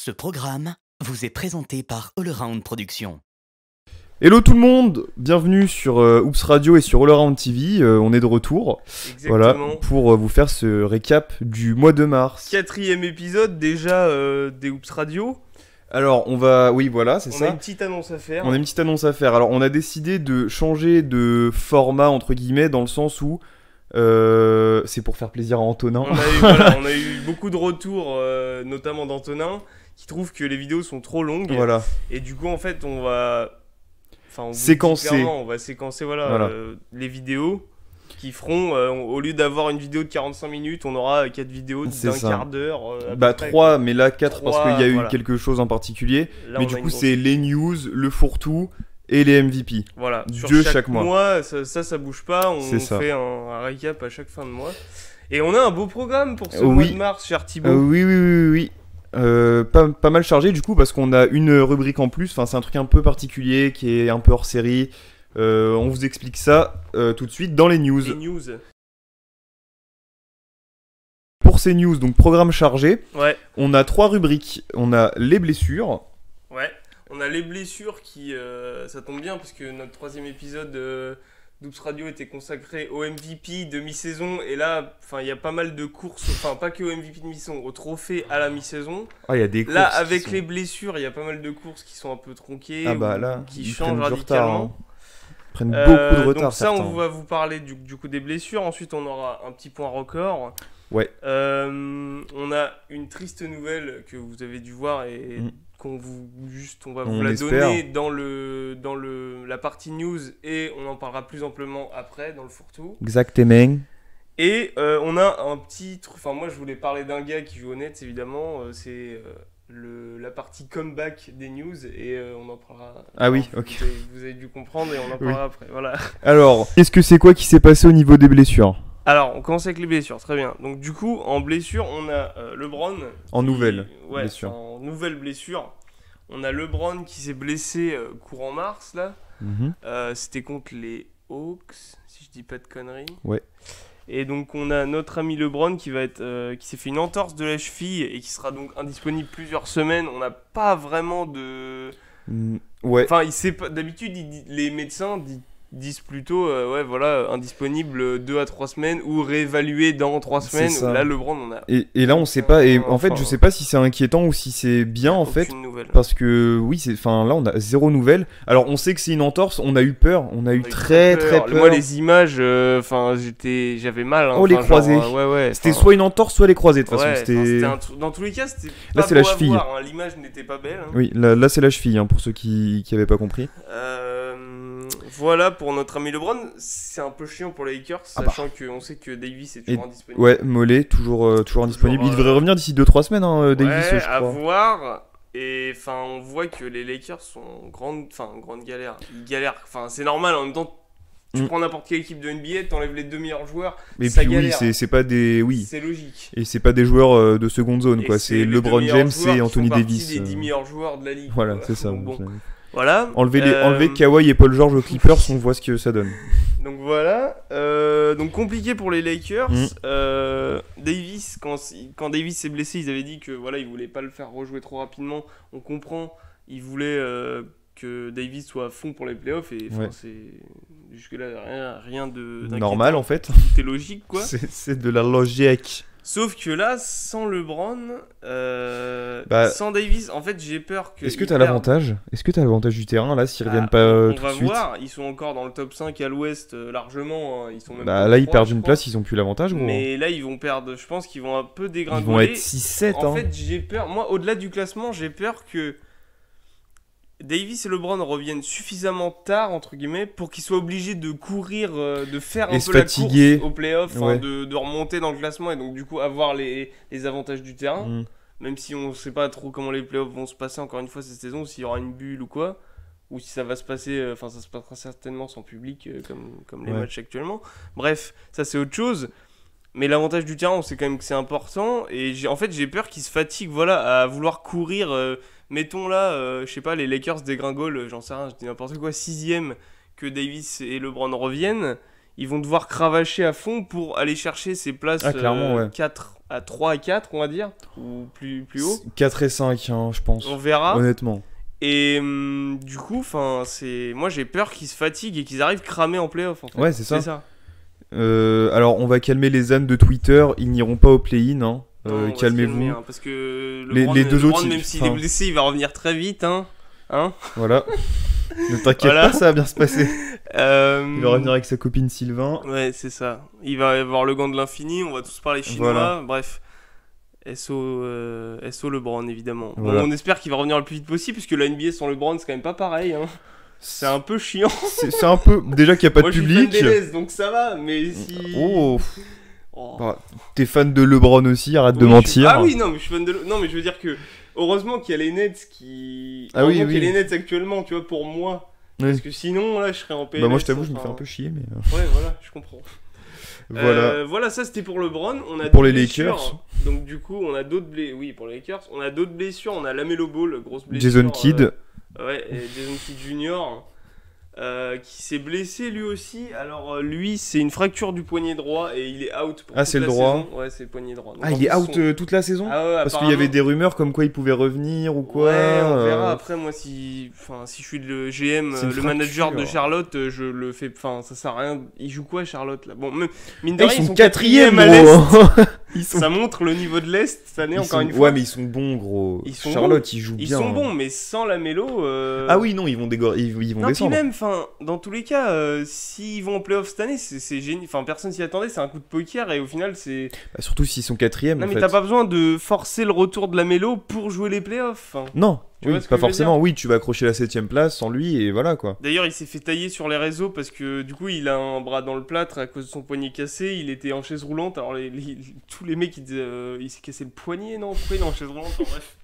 Ce programme vous est présenté par All Around Productions. Hello tout le monde, bienvenue sur Oops Radio et sur All Around TV, on est de retour. Exactement. Voilà, pour vous faire ce récap du mois de mars. 4e épisode déjà des Oops Radio. Alors on va, oui voilà, c'est On ça. a une petite annonce à faire. On a une petite annonce à faire. Alors on a décidé de changer de format entre guillemets dans le sens où c'est pour faire plaisir à Antonin. On a eu beaucoup de retours, notamment d'Antonin, qui trouve que les vidéos sont trop longues. Voilà. Et du coup en fait on va... on séquencer. on va séquencer les vidéos qui feront, au lieu d'avoir une vidéo de 45 minutes, on aura 4 vidéos d'un quart d'heure. 3, mais là 4 parce qu'il y a eu voilà. quelque chose en particulier. Là, mais du coup c'est les news, le fourre-tout et les MVP. Voilà, de chaque mois. Ça bouge pas, on fait un récap à chaque fin de mois. Et on a un beau programme pour ce mois de mars, cher Thibaut. Oui. Pas mal chargé du coup parce qu'on a une rubrique en plus, enfin c'est un truc un peu particulier qui est un peu hors série. On vous explique ça tout de suite dans les news. Pour ces news, donc programme chargé, on a 3 rubriques. On a les blessures. Ouais, on a les blessures qui, ça tombe bien parce que notre 3e épisode d'Oops Radio était consacré au MVP de mi-saison et là, il y a pas mal de courses, pas que au MVP de mi-saison, au trophée à la mi-saison. Ah, il y a des courses. Là, avec les blessures, il y a pas mal de courses qui sont un peu tronquées, qui changent radicalement. Ils prennent beaucoup de retard. Donc ça, on va vous parler du coup des blessures. Ensuite, on aura un petit point record. Ouais. On a une triste nouvelle que vous avez dû voir et on va vous la donner dans la partie news et on en parlera plus amplement après dans le fourre-tout. Exactement. Et on a un petit truc, moi je voulais parler d'un gars qui joue au Nets évidemment, c'est la partie comeback des news et on en parlera. Ah oui, ok. Vous avez dû comprendre et on en parlera après, voilà. Alors, qu'est-ce que c'est quoi qui s'est passé au niveau des blessures ? Alors, on commence avec les blessures, très bien. Donc du coup, en blessure, on a LeBron. En nouvelle blessure. En nouvelle blessure. On a LeBron qui s'est blessé courant mars, là. C'était contre les Hawks, si je dis pas de conneries. Ouais. Et donc, on a notre ami LeBron qui s'est fait une entorse de la cheville et qui sera donc indisponible plusieurs semaines. On n'a pas vraiment de... Ouais. D'habitude, les médecins disent plutôt indisponible 2 à 3 semaines ou réévalué dans 3 semaines. Là, LeBron, on a... Et là, on sait pas. Et en fait, je sais pas si c'est inquiétant ou si c'est bien en fait. Nouvelle. Parce que là, on a 0 nouvelle. Alors, on sait que c'est une entorse. On a eu peur. On a eu très peur. Moi, les images, j'avais mal. Les croisés. C'était soit une entorse, soit les croisés. De toute façon, dans tous les cas, c'était là, pas c'est beau la cheville. à voir, l'image n'était pas belle. Oui, là, c'est la cheville, pour ceux qui avaient pas compris. Voilà pour notre ami LeBron, c'est un peu chiant pour les Lakers, sachant qu'on sait que Davis est toujours indisponible. Ouais, Mollet, toujours indisponible. Il devrait revenir d'ici 2-3 semaines, Davis, je crois. À voir. Et on voit que les Lakers sont en grande galère. Ils galèrent, c'est normal, en même temps, tu prends n'importe quelle équipe de NBA, t'enlèves les 2 meilleurs joueurs, ça galère. C'est pas des... Oui. C'est logique. Et c'est pas des joueurs de seconde zone, quoi. C'est LeBron James et Anthony Davis. C'est les 10 meilleurs joueurs de la ligue. Voilà, c'est ça. Bon. Voilà. Enlever Kawhi et Paul George aux Clippers, on voit ce que ça donne. Donc voilà. Donc compliqué pour les Lakers. Davis, quand Davis s'est blessé, ils avaient dit que ils voulaient pas le faire rejouer trop rapidement. On comprend. Ils voulaient que Davis soit à fond pour les playoffs et c'est jusque-là rien de normal en fait. Tout est logique quoi. C'est de la logique. Sauf que là, sans LeBron, sans Davis, en fait, j'ai peur que... Est-ce que t'as l'avantage du terrain, là, s'ils reviennent pas tout de suite ? On va voir, ils sont encore dans le top 5 à l'ouest, largement. Ils sont même là, ils perdent une place, ils ont plus l'avantage, gros. Mais là, ils vont perdre, je pense qu'ils vont un peu dégringoler. Ils vont être 6-7, En fait, j'ai peur, moi, au-delà du classement, j'ai peur que Davis et LeBron reviennent suffisamment tard, entre guillemets, pour qu'ils soient obligés de courir, de faire un peu la course au playoff, de remonter dans le classement et donc du coup avoir les avantages du terrain. Même si on ne sait pas trop comment les playoffs vont se passer encore une fois cette saison, s'il y aura une bulle ou quoi, ou si ça va se passer, ça se passera certainement sans public, comme les matchs actuellement. Bref, ça c'est autre chose. Mais l'avantage du terrain, on sait quand même que c'est important. Et j'ai peur qu'ils se fatiguent à vouloir courir. Mettons là, je sais pas, les Lakers dégringolent, j'en sais rien, je dis n'importe quoi, 6ème, que Davis et LeBron reviennent. ils vont devoir cravacher à fond pour aller chercher ces places 3 et 4, on va dire, ou plus haut. 4 et 5, hein, je pense. On verra. Honnêtement. Et du coup, moi j'ai peur qu'ils se fatiguent et qu'ils arrivent cramés en play-off. En fait. Ouais, c'est ça. Alors, on va calmer les ânes de Twitter, ils n'iront pas au play-in. Hein. Calmez-vous. Parce que les deux autres, même s'il est blessé, il va revenir très vite. Hein. Voilà. Ne t'inquiète pas, ça va bien se passer. Il va revenir avec sa copine Sylvain. Ouais, c'est ça. Il va avoir le gant de l'infini, on va tous parler chinois. Voilà. Bref. SO LeBron, évidemment. Voilà. Bon, on espère qu'il va revenir le plus vite possible, puisque la NBA sans LeBron, c'est quand même pas pareil. Hein. C'est un peu chiant. C'est un peu. Déjà qu'il n'y a pas de public. Moi, je suis fan des Nets, donc ça va, mais si. Bah, t'es fan de LeBron aussi, arrête de mentir. Ah oui, non, mais je suis fan de. Non, mais je veux dire que. Heureusement qu'il y a les Nets qui. Qu'il y a les Nets actuellement, tu vois, pour moi. Parce que sinon, là, je serais en PLS. Bah, moi, je t'avoue, je me fais un peu chier, mais. Ouais, voilà, je comprends. Voilà, ça c'était pour LeBron. On a pour les Lakers. Donc du coup, on a d'autres blessures. Oui, pour les Lakers, on a d'autres blessures. On a LaMelo Ball, grosse blessure. Jason Kidd. Et Jason Kidd Jr. Qui s'est blessé lui aussi. Alors lui, c'est une fracture du poignet droit et il est out pour toute la saison. Ouais, c'est le poignet droit. Donc, il est out toute la saison. Parce qu'il y avait des rumeurs comme quoi il pouvait revenir ou quoi. Ouais, on verra. Après, moi, si je suis le GM, le manager de Charlotte, je le fais. Enfin, ça sert à rien. Il joue quoi, Charlotte là? Bon, mine de rien, ils sont 4ème à l'Est. Ça montre le niveau de l'Est cette année, encore une fois. Ouais, mais ils sont bons, gros. Charlotte, ils jouent bien. Ils sont bons, mais sans LaMelo. Ah oui, non, ils vont descendre. Puis même, dans tous les cas, s'ils vont en playoff cette année, c'est génial. Enfin, personne s'y attendait, c'est un coup de poker et au final, c'est. Bah, surtout s'ils sont 4ème. Non, mais t'as pas besoin de forcer le retour de LaMelo pour jouer les playoffs. Non, pas forcément. Oui, tu vas accrocher la 7ème place sans lui et voilà quoi. D'ailleurs, il s'est fait tailler sur les réseaux parce que du coup, il a un bras dans le plâtre à cause de son poignet cassé. Il était en chaise roulante. Alors, tous les mecs, ils disaient il s'est cassé le poignet, non? Pourquoi il est en chaise roulante? Bref.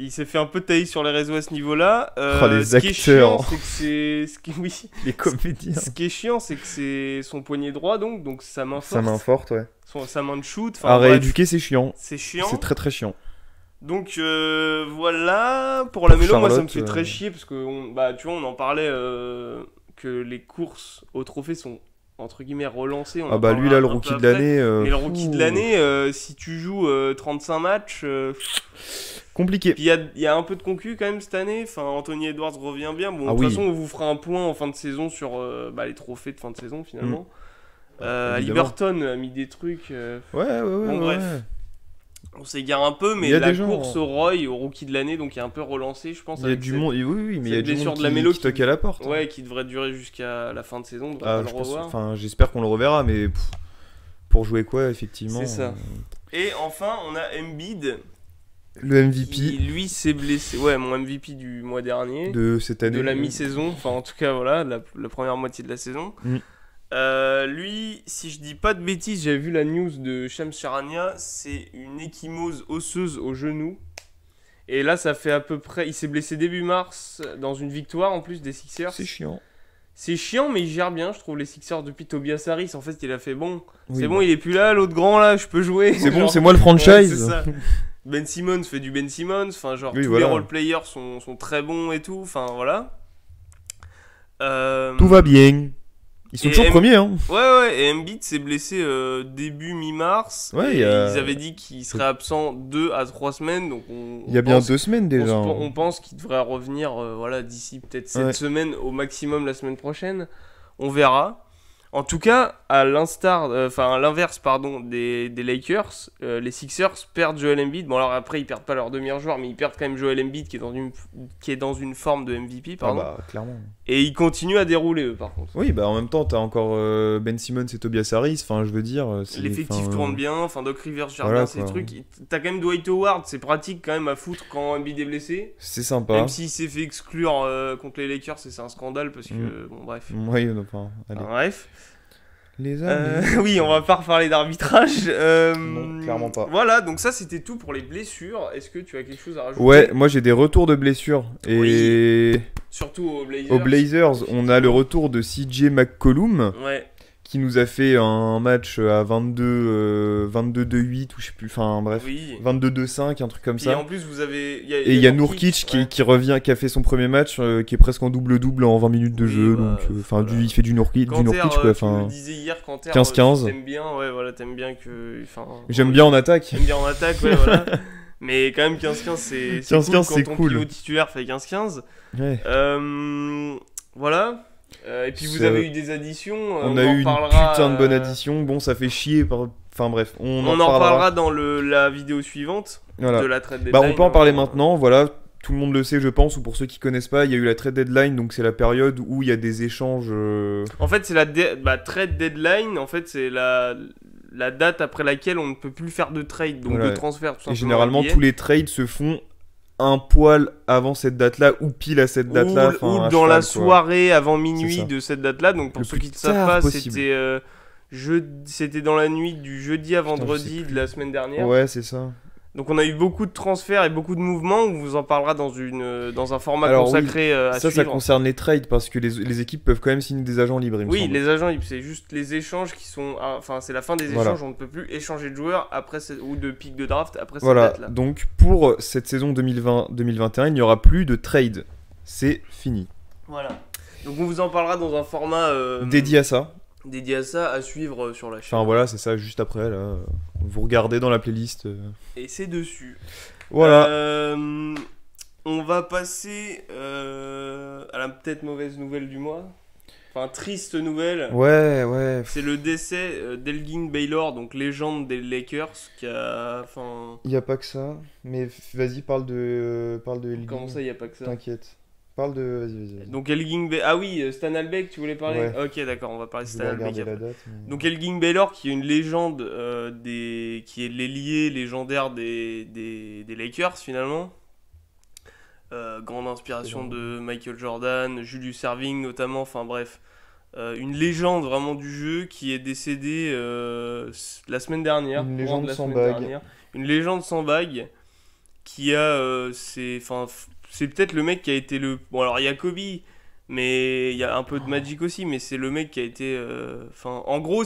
Il s'est fait un peu tailler sur les réseaux à ce niveau-là. Les acteurs. Les comédiens. Ce qui est chiant, c'est que c'est son poignet droit, donc sa main forte. Sa main forte, ouais. Sa main de shoot. À rééduquer, c'est chiant. C'est chiant. C'est très très chiant. Donc voilà. Pour LaMelo, moi ça me fait très chier parce que tu vois, on en parlait que les courses au trophée sont entre guillemets relancées. Lui là, le rookie de l'année. Mais le rookie de l'année, si tu joues 35 matchs. Compliqué. Puis il y a un peu de concu quand même cette année. Enfin, Anthony Edwards revient bien. Bon, de toute façon, on vous fera un point en fin de saison sur les trophées de fin de saison finalement. Haliburton a mis des trucs. Ouais. Bref. On s'égare un peu, mais la course au Roy, au rookie de l'année, donc il est un peu relancé, je pense. Il y a du monde, oui, mais il y a du monde qui toque à la porte. Ouais, qui devrait durer jusqu'à la fin de saison. J'espère qu'on le reverra, mais pour jouer quoi, effectivement. C'est ça. Et enfin, on a Embiid. Le MVP. Qui, lui, s'est blessé. Ouais, mon MVP du mois dernier. De cette année. De la mi-saison. Enfin, en tout cas, voilà, la première moitié de la saison. Lui, si je dis pas de bêtises, j'avais vu la news de Shams Charania, c'est une ecchymose osseuse au genou. Et là, ça fait à peu près. Il s'est blessé début mars dans une victoire en plus des Sixers. C'est chiant. C'est chiant, mais il gère bien, je trouve, les Sixers depuis Tobias Harris. En fait, il a fait bon. C'est bon, il est plus là, l'autre grand là, je peux jouer. C'est bon, c'est moi le franchise. Ouais, c'est ça. Ben Simmons fait du Ben Simmons. Enfin, tous les role-players sont très bons et tout. Enfin, voilà. Tout va bien. Ils sont toujours premiers, hein. Ouais, et Embiid s'est blessé début mi-mars. Ouais, ils avaient dit qu'il serait absent 2 à 3 semaines. Donc il y a bien 2 semaines déjà. On pense qu'il devrait revenir d'ici peut-être 7 semaines, au maximum la semaine prochaine. On verra. En tout cas, à l'inverse des Lakers, les Sixers perdent Joel Embiid. Bon, alors après, ils perdent pas leur demi-meilleur joueur, mais ils perdent quand même Joel Embiid qui est dans une forme de MVP, pardon. Clairement. Et ils continuent à dérouler, eux, par contre. Oui, en même temps, t'as encore Ben Simmons et Tobias Harris. Enfin, je veux dire. L'effectif tourne bien. Enfin, Doc Rivers gère bien ces trucs. T'as quand même Dwight Howard, c'est pratique quand même à foutre quand Embiid est blessé. C'est sympa. Même s'il s'est fait exclure contre les Lakers, c'est un scandale parce que, bon, bref. Oui, bref. Les amis. Oui, on va pas reparler d'arbitrage. Non, clairement pas. Voilà, donc ça c'était tout pour les blessures. Est-ce que tu as quelque chose à rajouter? Ouais, moi j'ai des retours de blessures. Et surtout aux Blazers. Aux Blazers, on a le retour de CJ McCollum. Ouais. qui nous a fait un match à 22-2-8 ou je sais plus, enfin bref, 22-2-5, un truc comme ça. Et en plus, vous avez. Et il y a Nurkic qui revient, qui a fait son premier match, qui est presque en double-double en 20 minutes de jeu. Donc, il fait du Nurkic, quoi. Tu me disais hier, Kanter, 15-15. T'aimes bien, t'aimes bien que. J'aime bien en attaque. J'aime bien en attaque, voilà. Mais quand même, 15-15, c'est 15-15, cool quand ton pivot titulaire fait 15-15. Ouais. Voilà. Et puis vous avez eu des additions. On a eu une putain de bonne addition. Bon, ça fait chier. Enfin bref, on en parlera dans la vidéo suivante de la trade deadline. On peut en parler maintenant. Voilà, tout le monde le sait, je pense. Ou pour ceux qui connaissent pas, il y a eu la trade deadline. Donc c'est la période où il y a des échanges. En fait, c'est la trade deadline. En fait, c'est la date après laquelle on ne peut plus faire de trade, donc de transfert. Tout simplement. Et généralement, tous les trades se font un poil avant cette date-là ou pile à cette date-là. Ou dans la soirée avant minuit de cette date-là. Donc pour ceux qui ne savent pas, c'était dans la nuit du jeudi à vendredi de la semaine dernière. Ouais, c'est ça. Donc on a eu beaucoup de transferts et beaucoup de mouvements. On vous en parlera dans un format consacré à suivre. Ça concerne les trades parce que les équipes peuvent quand même signer des agents libres. Oui, les agents libres, c'est juste les échanges qui sont... Enfin, c'est la fin des échanges. On ne peut plus échanger de joueurs ou de pick de draft après cette date-là. Donc pour cette saison 2020-2021, il n'y aura plus de trade. C'est fini. Voilà. Donc on vous en parlera dans un format... dédié à ça, à suivre sur la chaîne. Enfin voilà, c'est ça, juste après, là. Vous regardez dans la playlist. Et c'est dessus. Voilà. On va passer à la peut-être mauvaise nouvelle du mois. Enfin, triste nouvelle. Ouais. C'est le décès d'Elgin Baylor, donc légende des Lakers, qui a... Il n'y a pas que ça, mais vas-y, parle de Elgin. Comment ça, il n'y a pas que ça ? T'inquiète. Parle de... Vas-y. Donc Elgin Baylor... Ah oui, Stan Albeck, tu voulais parler ? Ouais. Ok, d'accord, on va parler de Stan Albeck. La date, mais... Donc Elgin Baylor, qui est une légende, qui est l'ailier légendaire des Lakers, finalement. Grande inspiration de Michael Jordan, Julius Erving notamment, enfin bref. Une légende vraiment du jeu qui est décédée la semaine dernière. Une légende sans bague. Une légende sans bague qui a... c'est peut-être le mec qui a été le... Bon, alors il y a Kobe, mais il y a un peu de Magic aussi, mais c'est le mec qui a été... en gros,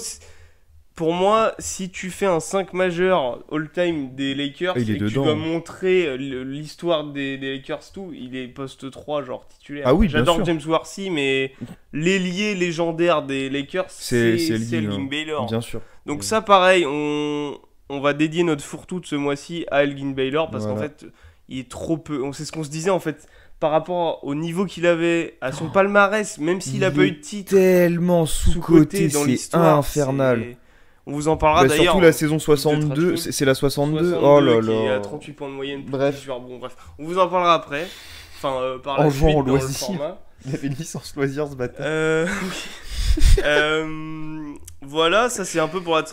pour moi, si tu fais un 5 majeur all-time des Lakers et que tu dois montrer l'histoire des Lakers, tout, il est poste 3, genre titulaire. Ah oui, j'adore James Worthy, mais l'ailier légendaire des Lakers, c'est Elgin Baylor. Bien sûr. Donc ça, pareil, on va dédier notre fourre-tout de ce mois-ci à Elgin Baylor, parce qu'en fait... Il est trop peu. C'est ce qu'on se disait en fait par rapport au niveau qu'il avait, à son palmarès, même s'il a pas eu de titre. Tellement sous-coté dans l'histoire. Infernal. On vous en parlera d'ailleurs. Surtout la saison 62, c'est la 62. Oh là là. Qui est à 38 points de moyenne. Bref. Bon, bref. On vous en parlera après. Enfin, par la suite dans le format. Il avait une licence loisir ce bâtard. Voilà, ça c'est un peu pour la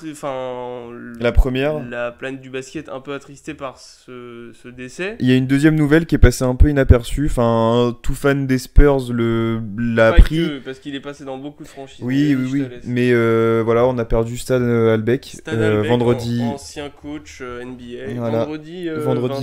première. La planète du basket un peu attristée par ce décès. Il y a une deuxième nouvelle qui est passée un peu inaperçue. Enfin, tout fan des Spurs l'a appris. Parce qu'il est passé dans beaucoup de franchises. Oui. Mais voilà, on a perdu Stan Albeck. Vendredi. Ancien coach NBA. Voilà. Vendredi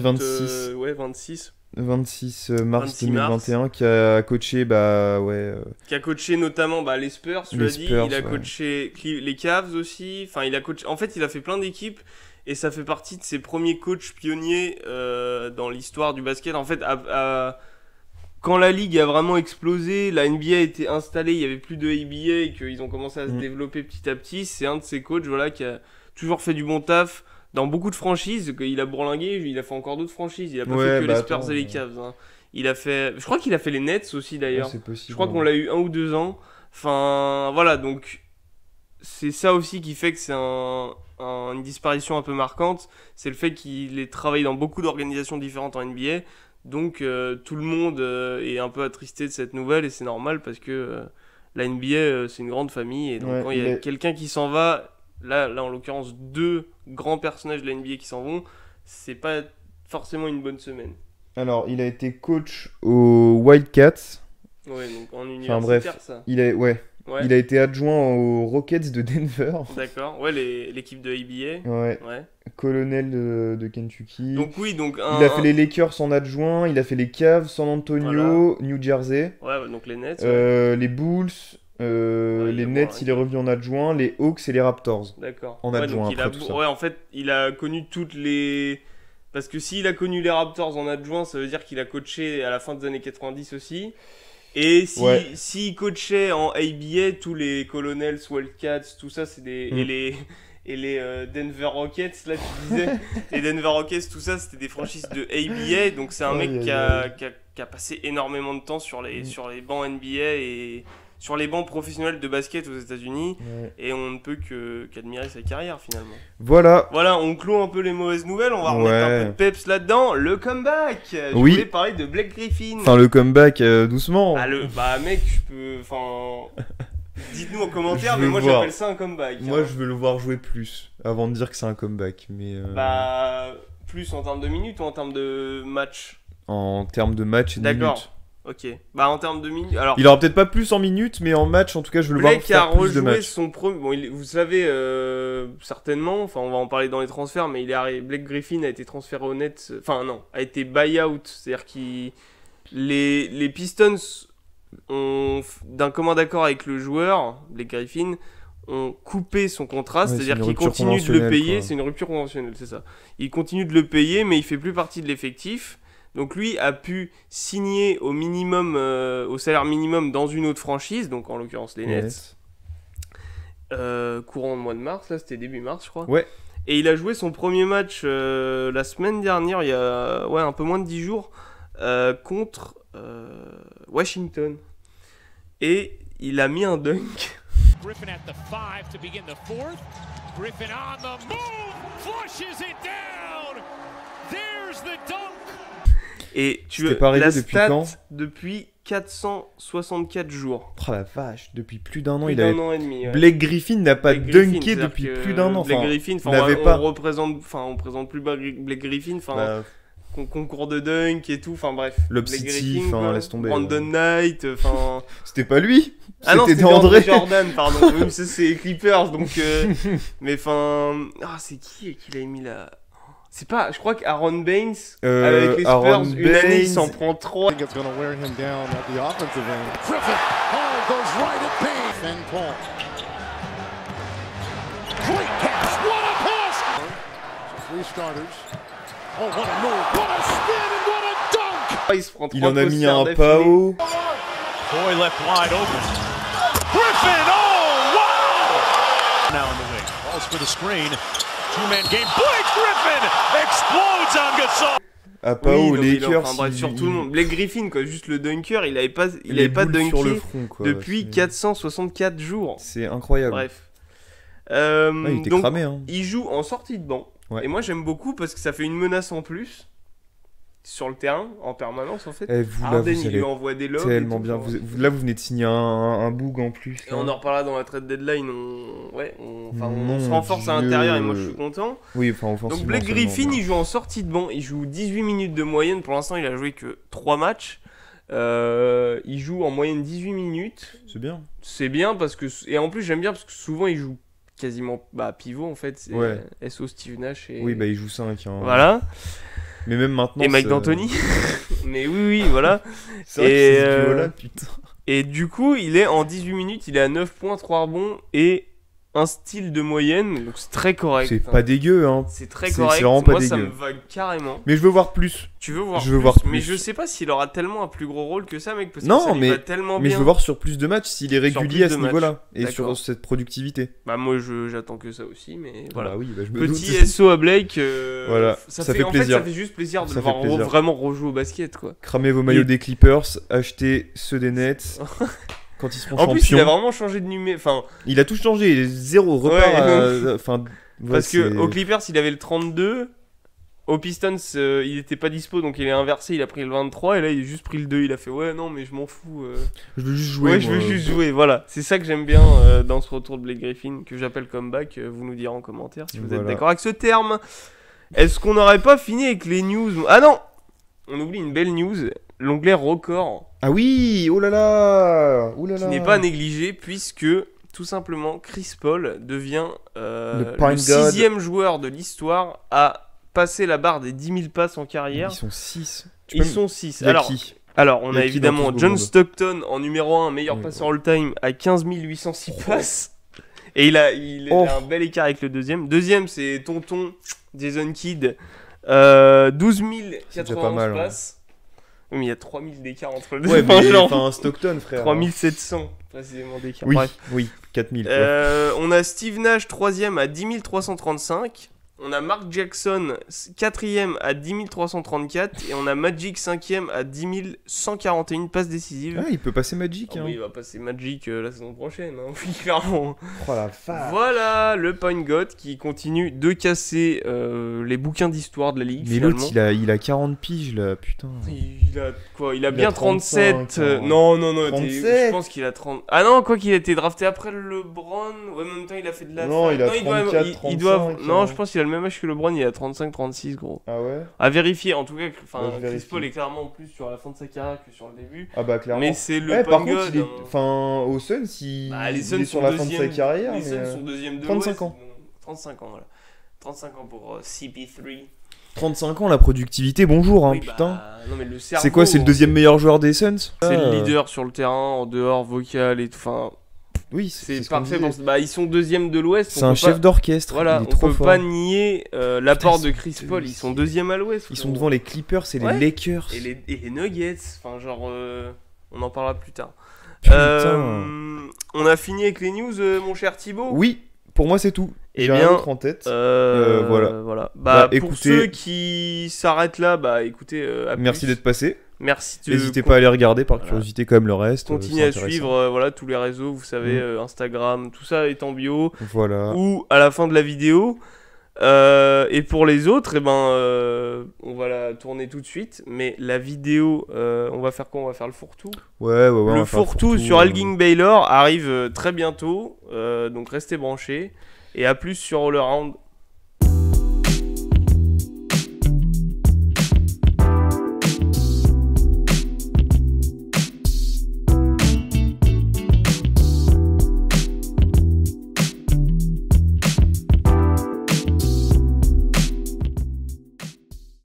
26. 26. 26 mars 2021 qui a coaché qui a coaché notamment les Spurs, tu l'as dit, il a coaché les Cavs aussi, enfin il a coaché, en fait il a fait plein d'équipes et ça fait partie de ses premiers coachs pionniers dans l'histoire du basket. En fait quand la ligue a vraiment explosé, la NBA a été installée, il y avait plus de ABA et qu'ils ont commencé à se développer petit à petit, c'est un de ces coachs qui a toujours fait du bon taf dans beaucoup de franchises. Il a bourlingué, il a fait encore d'autres franchises, il a pas fait que les Spurs et les Cavs, hein. Je crois qu'il a fait les Nets aussi d'ailleurs. C'est possible, je crois qu'on l'a eu 1 ou 2 ans. Enfin voilà, donc c'est ça aussi qui fait que c'est une disparition un peu marquante, c'est le fait qu'il ait travaillé dans beaucoup d'organisations différentes en NBA. Donc tout le monde est un peu attristé de cette nouvelle et c'est normal parce que la NBA c'est une grande famille et donc quand il y a quelqu'un qui s'en va, là en l'occurrence 2 grands personnages de la NBA qui s'en vont, c'est pas forcément une bonne semaine. Alors il a été coach aux Wildcats. Ouais, donc en universitaire ça. Il a été adjoint aux Rockets de Denver. D'accord, ouais, l'équipe de ABA. Ouais. Colonel de Kentucky. Donc oui, il a fait les Lakers en adjoint, il a fait les Cavs, San Antonio, New Jersey. Ouais, donc les Nets. Les Bulls, Les Nets, il est revenu en adjoint. Les Hawks et les Raptors. D'accord. En adjoint, après tout ça. Ouais, en fait, il a connu toutes les... Parce que s'il a connu les Raptors en adjoint, ça veut dire qu'il a coaché à la fin des années 90 aussi. Et s'il coachait en ABA, tous les Colonels, Wildcats, tout ça, c'est des... Et les Denver Rockets, là tu disais, les Denver Rockets, tout ça, c'était des franchises de ABA. Donc c'est un mec qui a passé énormément de temps sur les bancs NBA et sur les bancs professionnels de basket aux États-Unis. Et on ne peut qu'admirer sa carrière finalement. Voilà, on clôt un peu les mauvaises nouvelles. On va remettre un peu de peps là-dedans. Le comeback. Je voulais parler de Blake Griffin. Enfin, le comeback, doucement. Mec, je peux. Dites-nous en commentaire, mais moi j'appelle ça un comeback. Moi je veux le voir jouer plus avant de dire que c'est un comeback. Mais plus en termes de minutes ou en termes de match? En termes de match et de minutes. D'accord. Ok. En termes de minutes. Alors, il aura peut-être pas plus en minutes, mais en match en tout cas je veux le voir faire plus de matchs. Blake a rejoué son premier. Bon, vous savez certainement. Enfin, on va en parler dans les transferts, mais Blake Griffin a été transféré au Nets. Enfin non, a été buy-out, c'est-à-dire les Pistons d'un commun d'accord avec le joueur, Blake Griffin, ont coupé son contrat, c'est-à-dire qu'il continue de le payer, c'est une rupture conventionnelle, c'est ça. Il continue de le payer, mais il fait plus partie de l'effectif. Donc lui a pu signer au minimum, au salaire minimum dans une autre franchise, donc en l'occurrence les Nets. Courant le mois de mars, là c'était début mars je crois. Ouais. Et il a joué son premier match la semaine dernière, il y a un peu moins de 10 jours, contre Washington. Et il a mis un dunk. Griffin at the 5 to begin the fourth. Griffin on the move, flushes it down. There's the dunk. Et tu veux la stat depuis 464 jours. Oh la vache, depuis plus d'un an, il a an et demi. Ouais. Blake Griffin n'a pas dunké depuis plus d'un an. Blake Griffin, on présente plus Blake Griffin, concours de dunk et tout, enfin bref. L'obsidian, laisse tomber. Brandon Knight, enfin. C'était pas lui. C'était André Jordan, pardon. Même si c'est Clippers, donc. Mais enfin, c'est qui l'a mis là? C'est pas, je crois qu'Aaron Baines avec les Spurs, une année il s'en prend 3. Oh, what a move, what a spin and what a dunk! Il en a mis un pas haut. Boy left wide open. Griffin, oh wow! Now in the wing, balls for the screen. Two-man game. Blake Griffin explodes on Gasol. À pas haut, Lakers. Bref, sur tout le monde. Blake Griffin, quoi, juste le dunker, il avait pas dunké sur le front, quoi, depuis 464 jours. C'est incroyable. Bref. Il était donc, cramé. Hein. Il joue en sortie de banc. Ouais. Et moi j'aime beaucoup parce que ça fait une menace en plus sur le terrain en permanence en fait. Harden il lui envoie des lobes. Tellement bien. Là vous venez de signer un boog en plus. Et on en reparlera dans la trade deadline. On se renforce à l'intérieur et moi je suis content. Oui, enfin donc Blake Griffin il joue en sortie de banc. Il joue 18 minutes de moyenne. Pour l'instant il a joué que 3 matchs. Il joue en moyenne 18 minutes. C'est bien. C'est bien parce que. Et en plus j'aime bien parce que souvent il joue quasiment pivot en fait, c'est SO Steve Nash et... Oui, il joue 5 hein. Voilà. Mais même maintenant et Mike D'Antoni. Mais oui, voilà. C'est vrai que c'est ce duo-là, putain. Et du coup, il est en 18 minutes, il est à 9 points, 3 rebonds et un style de moyenne, donc c'est très correct. C'est pas dégueu, hein. C'est très correct. C'est vraiment pas dégueu. Ça me va carrément. Mais je veux voir plus. Tu veux voir plus. Mais je sais pas s'il aura tellement un plus gros rôle que ça, mec. Parce que ça lui va tellement bien. Mais je veux voir sur plus de matchs s'il est régulier à ce niveau-là. Et sur cette productivité. Moi, j'attends que ça aussi, mais voilà. Oui, je me Petit SO à Blake. Voilà, ça fait plaisir. Ça fait juste plaisir de le voir vraiment rejouer au basket, quoi. Cramez vos maillots des Clippers, achetez ceux des Nets. Quand ils seront champions. En plus, il a vraiment changé de numéro. Il a tout changé. 0 repart. Parce que aux Clippers, il avait le 32. Aux Pistons, il était pas dispo, donc il est inversé. Il a pris le 23 et là, il a juste pris le 2. Il a fait non, mais je m'en fous. Je veux juste jouer. Je veux juste jouer. Voilà, c'est ça que j'aime bien dans ce retour de Blake Griffin que j'appelle comeback. Vous nous direz en commentaire si vous êtes d'accord avec ce terme. Est-ce qu'on n'aurait pas fini avec les news? Ah non, on oublie une belle news. L'onglet record. Ah oui, oh là là, qui n'est pas négligé puisque tout simplement Chris Paul devient le 6e joueur de l'histoire à passer la barre des 10 000 passes en carrière. Ils sont 6. Ils sont 6. Alors, Alors, on a évidemment John Stockton en numéro 1, meilleur passeur all-time à 15 806 passes. Et il a un bel écart avec le deuxième. Deuxième, c'est Tonton Jason Kidd. 12 091 passes. Oui, mais il y a 3000 d'écart entre les deux. Ouais, mais enfin, Stockton, frère. 3700 précisément d'écart. Oui, bref. Oui, 4000. On a Steve Nash, 3ème à 10 335. On a Mark Jackson, 4ème à 10 334. Et on a Magic, 5ème à 10 141 passes décisives. Ah, il peut passer Magic. Oui, il va passer Magic la saison prochaine. Hein. Oui, clairement. Oh la vache. Voilà le Point God qui continue de casser les bouquins d'histoire de la ligue. Mais l'autre, il a 40 piges là, putain. Il a quoi? Il a bien 37. Non, 37. Je pense qu'il a 30. Ah non, quoi qu'il a été drafté après LeBron. Ouais, en même temps, il a fait de la. Non, il a 34, 35. Non, je pense qu'il a le même âge que LeBron, il a 35-36, gros. Ah ouais? À vérifier, en tout cas, Chris Paul est clairement plus sur la fin de sa carrière que sur le début. Ah bah clairement. Mais c'est le par Point contre, God. Enfin, au Suns, il est sur la fin de sa carrière. Les Suns sont deuxième de 35 ans. 35 ans, voilà. 35 ans pour CP3. 35 ans, la productivité, bonjour, hein, putain. Non, mais le cerveau, c'est quoi, c'est le deuxième meilleur joueur des Suns? C'est le leader sur le terrain, en dehors, vocal et tout. Enfin, oui, c'est parfait. Ils sont deuxième de l'Ouest. C'est un chef d'orchestre. Voilà, il est trop on peut fort. pas nier l'apport de Chris Paul. Ils sont deuxième à l'Ouest. Ils sont devant les Clippers et les Lakers. Et les Nuggets. Enfin, genre, on en parlera plus tard. On a fini avec les news, mon cher Thibaut. Oui, pour moi c'est tout. J'ai bien autre en tête. Voilà. Pour écoutez, ceux qui s'arrêtent là, écoutez. Merci d'être passé. Merci. N'hésitez pas à aller regarder par curiosité quand même le reste. Continuez à suivre tous les réseaux, vous savez, Instagram, tout ça est en bio. Voilà. Ou à la fin de la vidéo. Et pour les autres, on va la tourner tout de suite. Mais la vidéo, on va faire quoi? On va faire le fourre-tout. Ouais. Le fourre-tout sur Elgin Baylor arrive très bientôt. Donc restez branchés. Et à plus sur All Around.